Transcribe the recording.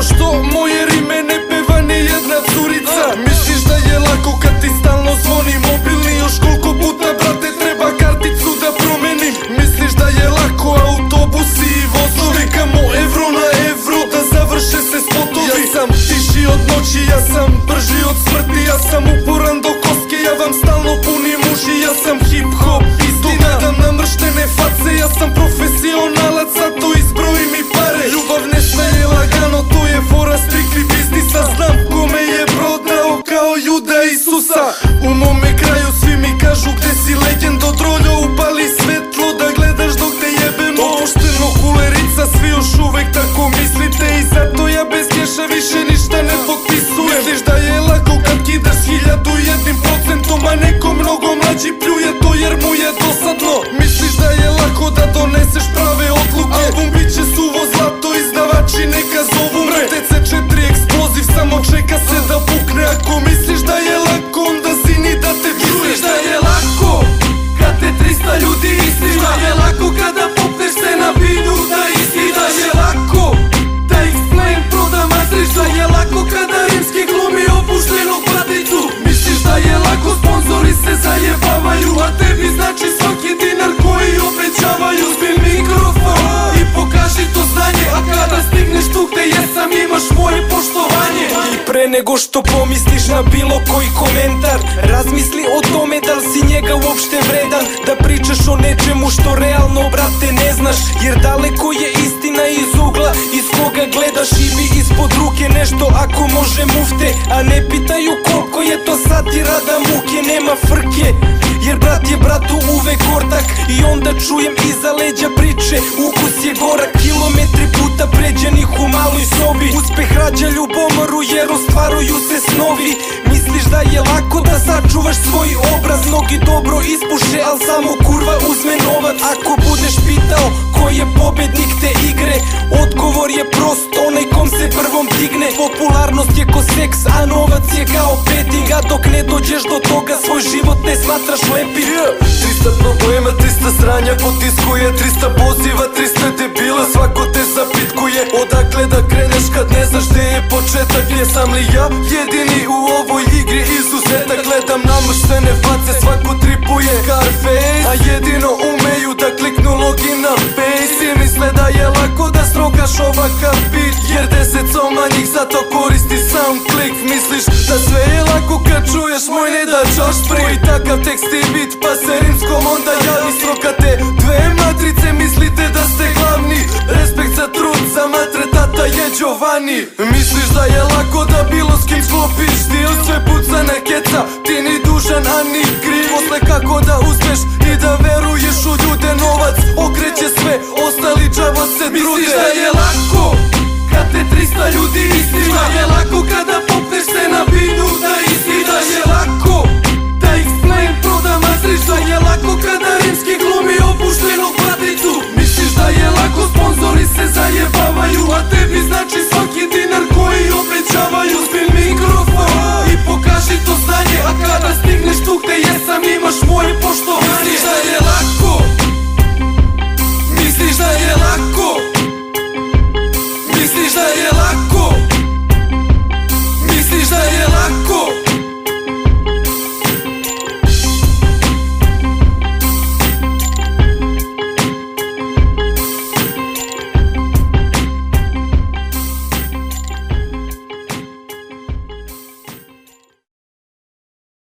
što moje rime ne peva ni jedna curica. Misliš da je lako kad ti stalno zvoni mobilni? Još koliko puta, brate, treba karticu da promenim? Misliš da je lako autobusi i vozovi? Kamo evro na evro da završe se spotovi. Ja sam tiši od noći, ja sam brži od smrti, ja sam uporan do koske, ja vam stalno punim uši. Ja sam hip hop, isto gledam namrštene face, ja sam profesionalac, zato izbrojim i pare. Ljubav ne staje lagano, to je fora strikli biznisa. Znam kome je brod dao kao Juda Isusa. U mome kraju svi mi kažu gde si legend. Od rolja upali svetlo da gledaš dok te jebemo. Opušteno kulerica, svi još uvek tako mislite, i zato ja bez keša više ništa ne potpisujem. Misliš da je lako kad kidaš 1001%, a neko mnogo mlađi pljuje to jer mu je dosadno. Misliš da je lako da doneseš prave odluke? Album bit će suvo zlato, izdavači neka zovu me. TC4 eksploziv samo čeka se da pukne. Ako misliš da je lako, onda zini da te čuje. Misliš da je lako kad te 300 ljudi istina? Da je lako kada popneš se na binu da istina? Da je lako da X-Plane proda matrič? Da je lako kada rimski glumi opuštenu paticu? Misliš da je lako, sponzori se zajebavaju, a tebi znači svaki dinar koji obećavaju? Zbi mikrofon i pokaži to znanje, a kada stigneš tu gde jesam imaš moje poštovanje. I pre nego što pomisliš na bilo koji komentar, razmisli o tome da li si njega uopšte vredan. Da pričaš o nečemu što realno, brate, ne znaš, jer daleko je istina iz ugla iz koga gledaš. I bi ispod ruke nešto ako može mufte, a ne pitaju koliko je to sati rada muke. Nema frke, jer brat je bratu uvek ortak, i onda čujem iza leđa priče, ukus je gorak. Kilometri puta pređenih u maloj sobi, uspeh rađa ljubomoru jer ostvaruju se snovi. Misliš da je lako da sačuvaš svoj obraz? Mnogi dobro ispuše, al samo kurva uzme novac. Ako budeš pitao ko je pobednik te igre, odgovor je prost, onaj kom se prvom digne. Popularnost je ko seks, a novac je kao petting, a dok ne dođeš do toga svoj život ne smatraš lepim. 300 problema, 300 sranja potiskuje, 300 poziva, 300 debila, svako te zapitkuje. Odakle da kreneš kad ne znaš gde je početak? Jesam li ja jedini u ovoj igri izuzetak? Gledam namrštene face, svako tripuje Scarface, a jedino umeju da kliknu login na Face. I misle da je lako da strokaš ovakav beat, jer 10 soma njih zato koristi SoundClick. Misliš da sve je lako kad čuješ moj ne da čaš prvi takav tekst i beat, pa se rimskom onda javi. Strokate dve matrice, mislite da ste glavni, respekt za trud, za matre tata je Giovanni. Misliš da je lako da bilo s kim sklopiš stil, sve puca na keca, ti ni dužan, a ni kriv. Posle kako da uspeš i da veruješ u ljude, novac okreće sve, ostali džavo se trude. Misliš da je lako kad te 300 ljudi istina? Da je lako kada popneš se na binu da istina? Da je lako da X-Plane proda matrič? Da je lako kada rimski glumi opuštenu